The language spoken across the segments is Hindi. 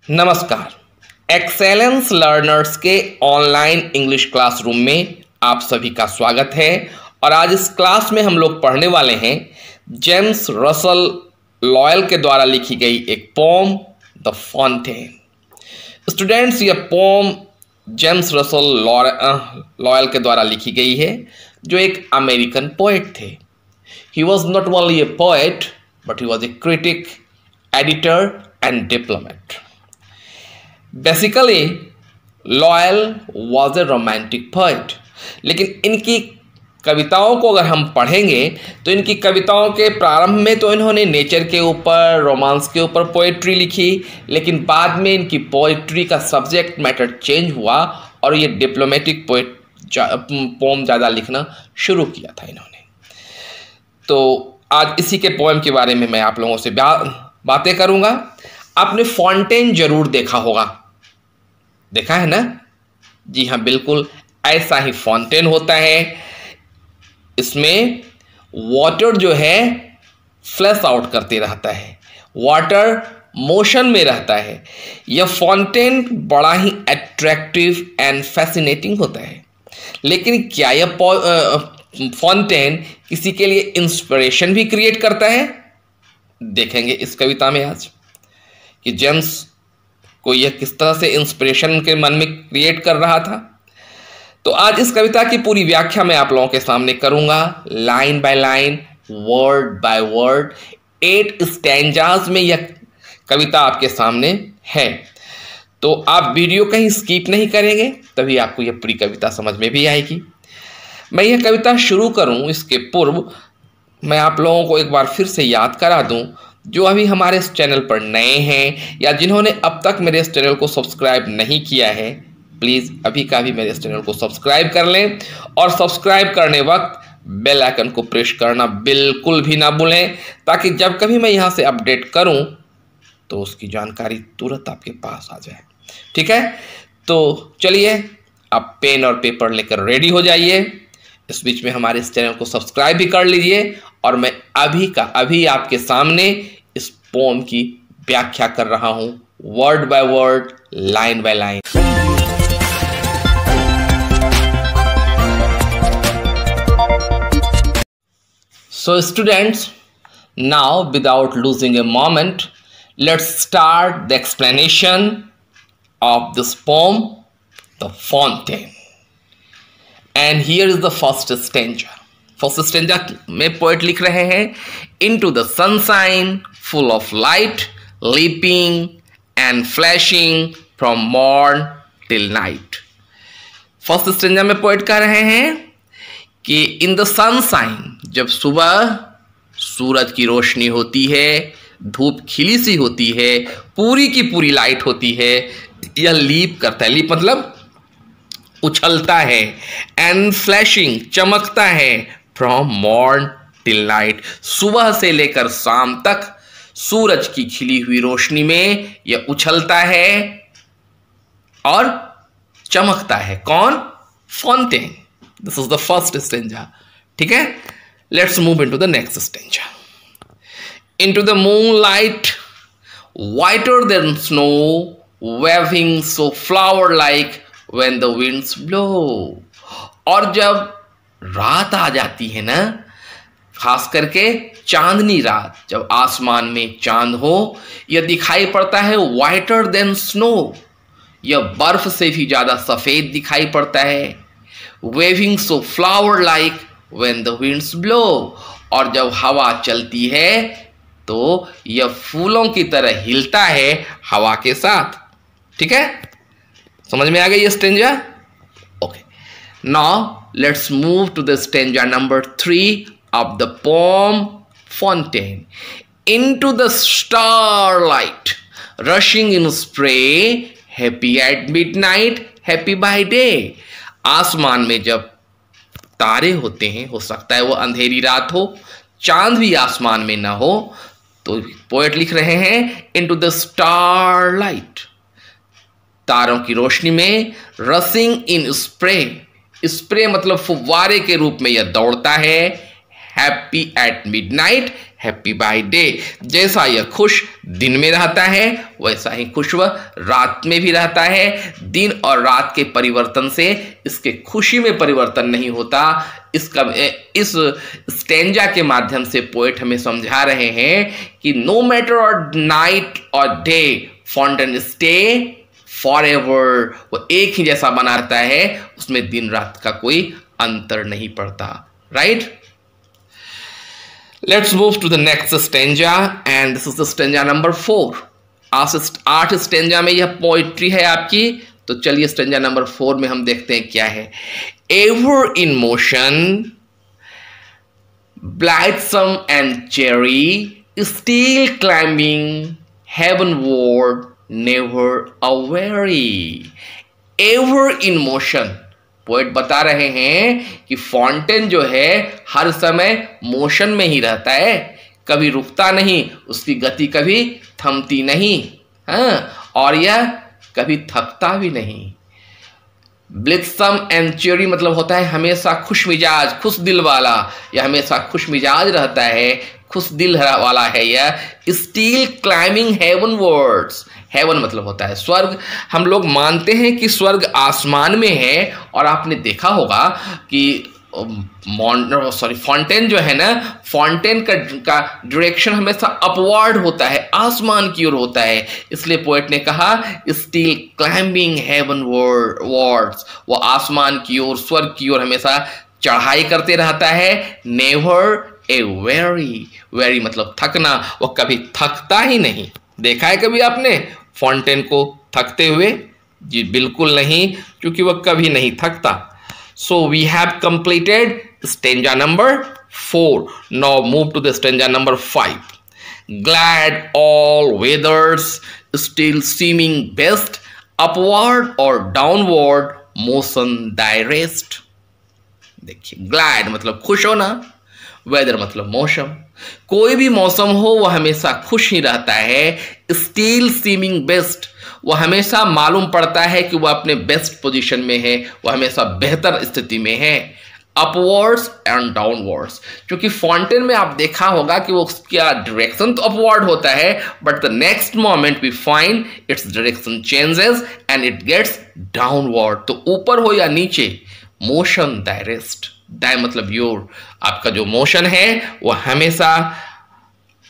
नमस्कार। एक्सेलेंस लर्नर्स के ऑनलाइन इंग्लिश क्लासरूम में आप सभी का स्वागत है। और आज इस क्लास में हम लोग पढ़ने वाले हैं जेम्स रसल लॉयल के द्वारा लिखी गई एक पोम द फाउंटेन। स्टूडेंट्स, ये पोम जेम्स रसल लॉयल के द्वारा लिखी गई है, जो एक अमेरिकन पोएट थे। He was not only A poet but he was a critic, editor and diplomat. Basically loyal was a romantic poet, लेकिन इनकी कविताओं को अगर हम पढ़ेंगे तो इनकी कविताओं के प्रारंभ में तो इन्होंने नेचर के ऊपर, रोमांस के ऊपर पोएट्री लिखी, लेकिन बाद में इनकी पोएट्री का सब्जेक्ट मैटर चेंज हुआ और ये डिप्लोमेटिक पोम ज़्यादा लिखना शुरू किया था इन्होंने। तो आज इसी के पोएम के बारे में मैं आप लोगों से बातें करूँगा। आपने फाउंटेन जरूर देखा होगा, देखा है ना? जी हाँ, बिल्कुल ऐसा ही फाउंटेन होता है। इसमें वाटर जो है फ्लैश आउट करते रहता है, वाटर मोशन में रहता है। यह फाउंटेन बड़ा ही अट्रैक्टिव एंड फैसिनेटिंग होता है। लेकिन क्या यह फाउंटेन किसी के लिए इंस्पिरेशन भी क्रिएट करता है? देखेंगे इस कविता में आज कि जेम्स को यह किस तरह से इंस्पिरेशन उनके मन में क्रिएट कर रहा था। तो आज इस कविता की पूरी व्याख्या मैं आप लोगों के सामने करूंगा, line by line, word by word. 8 stanzas में यह कविता आपके सामने है। तो आप वीडियो कहीं स्किप नहीं करेंगे, तभी आपको यह पूरी कविता समझ में भी आएगी। मैं यह कविता शुरू करूं इसके पूर्व मैं आप लोगों को एक बार फिर से याद करा दूं, जो अभी हमारे इस चैनल पर नए हैं या जिन्होंने अब तक मेरे इस चैनल को सब्सक्राइब नहीं किया है, प्लीज़ अभी का भी मेरे इस चैनल को सब्सक्राइब कर लें। और सब्सक्राइब करने वक्त बेल आइकन को प्रेस करना बिल्कुल भी ना भूलें, ताकि जब कभी मैं यहाँ से अपडेट करूँ तो उसकी जानकारी तुरंत आपके पास आ जाए। ठीक है? तो चलिए, आप पेन और पेपर लेकर रेडी हो जाइए। इस बीच में हमारे इस चैनल को सब्सक्राइब भी कर लीजिए। और मैं अभी आपके सामने इस पोम की व्याख्या कर रहा हूं, word by word, line by line. So students, now without losing a moment, let's start the explanation of this poem, The Fountain. And here is the first stanza. First stanza में पोएट लिख रहे हैं, Into the sunshine, full of light, leaping and flashing from morn till night. First stanza में पोएट कह रहे हैं कि इन द सनशाइन, जब सुबह सूरज की रोशनी होती है, धूप खिली सी होती है, पूरी की पूरी लाइट होती है, यह लीप करता है, लीप मतलब उछलता है, एंड फ्लैशिंग चमकता है, फ्रॉम मॉर्न टिल नाइट, सुबह से लेकर शाम तक सूरज की खिली हुई रोशनी में यह उछलता है और चमकता है। कौन? Fountain. This is the first stanza. ठीक है? Let's move into the next stanza. Into the moonlight, whiter than snow, waving so flower-like when the winds blow. और जब रात आ जाती है ना, खास करके चांदनी रात, जब आसमान में चांद हो, यह दिखाई पड़ता है whiter than snow, यह बर्फ से भी ज्यादा सफेद दिखाई पड़ता है। waving so flower like when the winds blow, और जब हवा चलती है तो यह फूलों की तरह हिलता है हवा के साथ। ठीक है? समझ में आ गई ये stanza? Okay, now let's move to the stanza number 3 of the poem fountain. Into the starlight, rushing in spray, happy at midnight, happy by day. आसमान में जब तारे होते हैं, हो सकता है वो अंधेरी रात हो, चांद भी आसमान में ना हो, तो पोएट लिख रहे हैं इनटू द स्टारलाइट, तारों की रोशनी में, रसिंग इन स्प्रे, स्प्रे मतलब फुव्वारे के रूप में यह दौड़ता है, happy at midnight, happy by day. जैसा यह खुश दिन में रहता है वैसा ही खुश वह रात में भी रहता है। दिन और रात के परिवर्तन से इसके खुशी में परिवर्तन नहीं होता। इस स्टेंजा के माध्यम से पोएट हमें समझा रहे हैं कि नो मैटर और नाइट और डे फाउंटेन स्टे फॉरएवर, वो एक ही जैसा बना रहता है, उसमें दिन रात का कोई अंतर नहीं पड़ता। Right, let's move to the next stanza and this is the stanza number 4। 8 stanza में यह पोइट्री है आपकी, तो चलिए स्टेंजा नंबर 4 में हम देखते हैं क्या है। Ever in motion, blithesome and cheery, still climbing heavenward, never a weary. Ever in motion, poet बता रहे हैं कि फाउंटेन जो है हर समय मोशन में ही रहता है, कभी रुकता नहीं, उसकी गति कभी थमती नहीं, हाँ, और यह कभी थकता भी नहीं। ब्लिथसम एंड चेरी मतलब होता है हमेशा खुश मिजाज, खुश दिल वाला, यह हमेशा खुश मिजाज रहता है, खुश दिल वाला है यह। Still climbing heavenwards, heaven मतलब होता है स्वर्ग। हम लोग मानते हैं कि स्वर्ग आसमान में है, और आपने देखा होगा कि फाउंटेन जो है ना, फाउंटेन का डायरेक्शन हमेशा अपवर्ड होता है, आसमान की ओर होता है। इसलिए पोएट ने कहा स्टील क्लाइंबिंग हेवन वर्ड्स, वो आसमान की ओर, स्वर्ग की ओर हमेशा चढ़ाई करते रहता है। नेवर ए वेरी, वेरी मतलब थकना, वो कभी थकता ही नहीं। देखा है कभी आपने फाउंटेन को थकते हुए? जी बिल्कुल नहीं, क्योंकि वह कभी नहीं थकता। So we have completed stanza number 4. Now move to the stanza number 5. Glad all weathers still seeming best, upward or downward motion thy rest. देखिए, glad मतलब खुश होना, वेदर मतलब मौसम, कोई भी मौसम हो वह हमेशा खुश ही रहता है। स्टिल सीमिंग बेस्ट, वह हमेशा मालूम पड़ता है कि वह अपने बेस्ट पोजीशन में है, वह हमेशा बेहतर स्थिति में है। अपवर्ड्स एंड डाउनवर्ड्स, क्योंकि फाउंटेन में आप देखा होगा कि वो उसका डायरेक्शन तो अपवर्ड होता है, but the next moment we find its direction changes and it gets downward. तो ऊपर हो या नीचे, मोशन दाय रेस्ट, दाय मतलब योर, आपका जो मोशन है वो हमेशा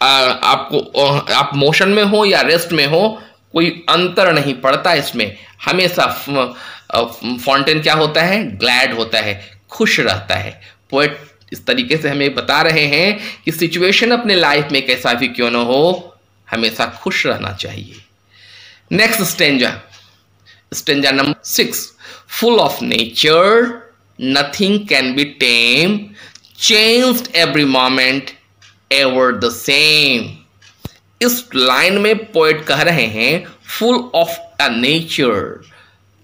आप मोशन में हो या रेस्ट में हो, कोई अंतर नहीं पड़ता इसमें। हमेशा फाउंटेन क्या होता है? ग्लैड होता है, खुश रहता है। पोएट इस तरीके से हमें बता रहे हैं कि सिचुएशन अपने लाइफ में कैसा भी क्यों ना हो, हमेशा खुश रहना चाहिए। Next stanza, stanza number 6। Full of nature, nothing can B tech, changed every moment, ever the same. इस लाइन में पोएट कह रहे हैं फुल ऑफ अ नेचर,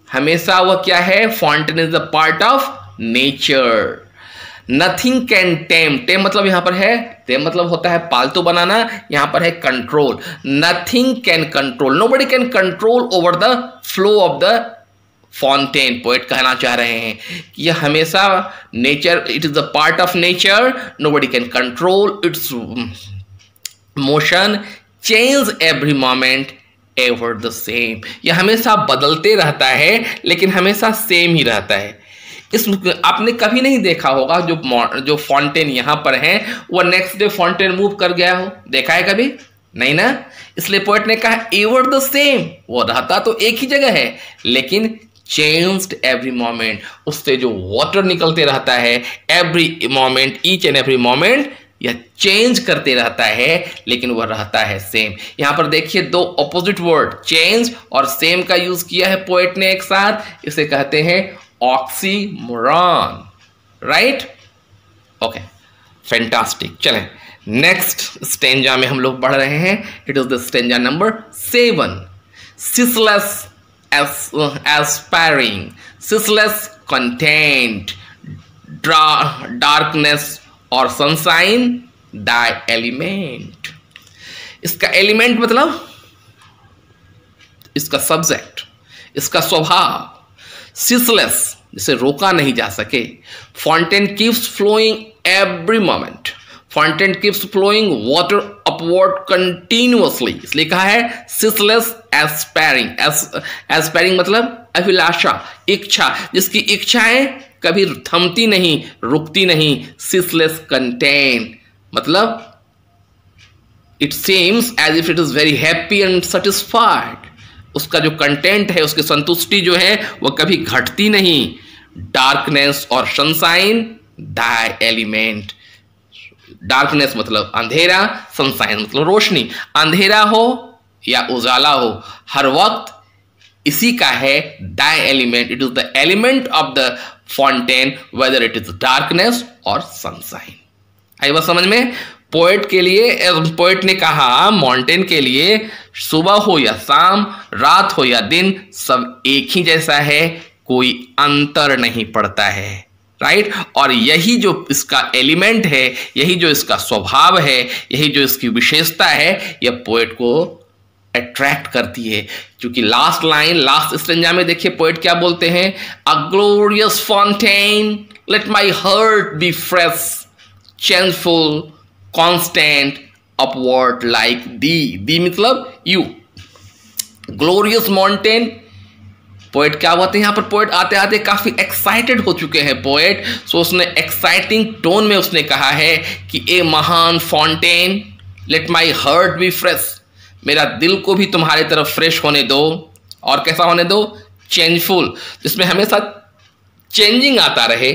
हमेशा वह क्या है? Fountain is the part of nature. Nothing can tame, tame मतलब यहां पर है, टेम मतलब होता है पालतू बनाना, यहां पर है control. Nothing can control, nobody can control over the flow of the fountain. Poet कहना चाह रहे हैं कि यह हमेशा nature, it is the part of nature, nobody can control it's motion, change every moment, ever the same. यह हमेशा बदलते रहता है लेकिन हमेशा सेम ही रहता है। इस आपने कभी नहीं देखा होगा जो फाउंटेन यहाँ पर है वह नेक्स्ट डे फाउंटेन मूव कर गया हो, देखा है कभी? नहीं ना। इसलिए पोएट ने कहा एवर द सेम, वो रहता तो एक ही जगह है लेकिन चेंज्ड एवरी मोमेंट, उससे जो वाटर निकलते रहता है every moment, each and every moment, यह चेंज करते रहता है लेकिन वह रहता है सेम। यहां पर देखिए दो ऑपोजिट वर्ड चेंज और सेम का यूज किया है पोएट ने एक साथ, इसे कहते हैं ऑक्सीमोरॉन। Right, okay, fantastic. चलें नेक्स्ट स्टेंजा में हम लोग बढ़ रहे हैं। It is the stanza number 7। सिसलेस aspiring, ceaseless content, darkness और सनशाइन thy element। इसका एलिमेंट मतलब इसका सब्जेक्ट, इसका स्वभाव। सिसलेस, जिसे रोका नहीं जा सके। Fountain keeps flowing every moment, fountain keeps flowing water upward continuously, इसलिए कहा है सिसलेस एस्पायरिंग। एस्पायरिंग मतलब अभिलाषा, इच्छा, जिसकी इच्छाएं कभी थमती नहीं, रुकती नहीं। सिसलेस कंटेंट मतलब it seems as if it is very happy and satisfied, उसका जो कंटेंट है, उसकी संतुष्टि जो है वह कभी घटती नहीं। डार्कनेस और सनशाइन द एलिमेंट, डार्कनेस मतलब अंधेरा, सनशाइन मतलब रोशनी। अंधेरा हो या उजाला हो, हर वक्त इसी का है the element. It is the element of the fountain whether it is darkness और सनशाइन। आई बात समझ में? पोएट के लिए, पोएट ने कहा माउंटेन के लिए सुबह हो या शाम, रात हो या दिन, सब एक ही जैसा है, कोई अंतर नहीं पड़ता है, राइट। और यही जो इसका एलिमेंट है, यही जो इसका स्वभाव है, यही जो इसकी विशेषता है, यह पोएट को अट्रैक्ट करती है। क्योंकि लास्ट लाइन, लास्ट स्टेंजा में देखिए पोएट क्या बोलते हैं, a glorious fountain let my heart be fresh changeful constant upward like thee मतलब यू। ग्लोरियस माउंटेन, पोएट क्या होते हैं यहाँ पर, पोएट आते आते काफी एक्साइटेड हो चुके हैं पोएट, सो उसने एक्साइटिंग टोन में उसने कहा है कि ए महान fountain let my heart be fresh, मेरा दिल को भी तुम्हारे तरफ फ्रेश होने दो। और कैसा होने दो? चेंजफुल, जिसमें हमेशा चेंजिंग आता रहे,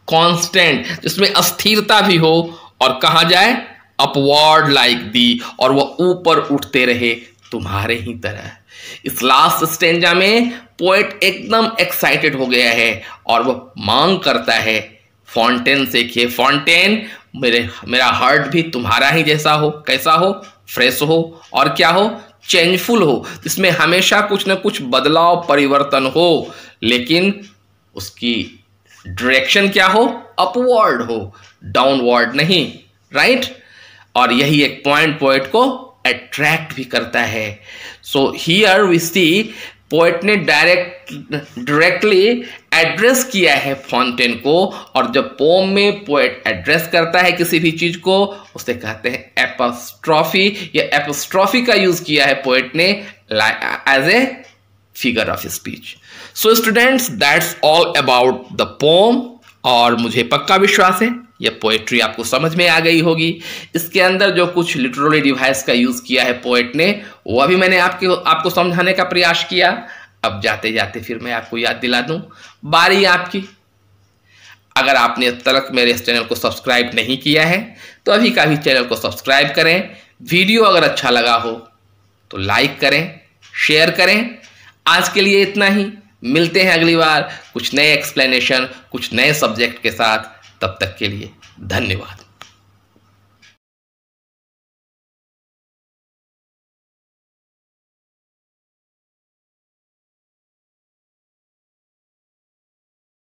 कांस्टेंट, जिसमें अस्थिरता भी हो, और कहा जाए अपवर्ड लाइक दी, और वह ऊपर उठते रहे तुम्हारे ही तरह। इस लास्ट स्टेंजा में पोएट एकदम एक्साइटेड हो गया है और वह मांग करता है फाउंटेन से कि फाउंटेन मेरा हार्ट भी तुम्हारा ही जैसा हो। कैसा हो? फ्रेश हो, और क्या हो? चेंजफुल हो, जिसमें हमेशा कुछ ना कुछ बदलाव परिवर्तन हो, लेकिन उसकी डायरेक्शन क्या हो? अपवर्ड हो, डाउनवर्ड नहीं, राइट। और यही एक पॉइंट पोएट को अट्रैक्ट भी करता है। So here we see poet ने डायरेक्टली एड्रेस किया है फाउंटेन को, और जब पोम में पोएट एड्रेस करता है किसी भी चीज को, उसे कहते हैं एपोस्ट्रॉफी। या एपोस्ट्रॉफी का यूज किया है पोएट ने as a figure of speech. So students, that's all about the poem, और मुझे पक्का विश्वास है यह पोएट्री आपको समझ में आ गई होगी। इसके अंदर जो कुछ लिटरेरी डिवाइस का यूज किया है पोएट ने, वह भी मैंने आपको समझाने का प्रयास किया। अब जाते जाते फिर मैं आपको याद दिला दूं, बारी आपकी। अगर आपने अब तक मेरे इस चैनल को सब्सक्राइब नहीं किया है तो अभी का भी चैनल को सब्सक्राइब करें। वीडियो अगर अच्छा लगा हो तो लाइक करें, शेयर करें। आज के लिए इतना ही, मिलते हैं अगली बार कुछ नए एक्सप्लेनेशन, कुछ नए सब्जेक्ट के साथ। तब तक के लिए धन्यवाद।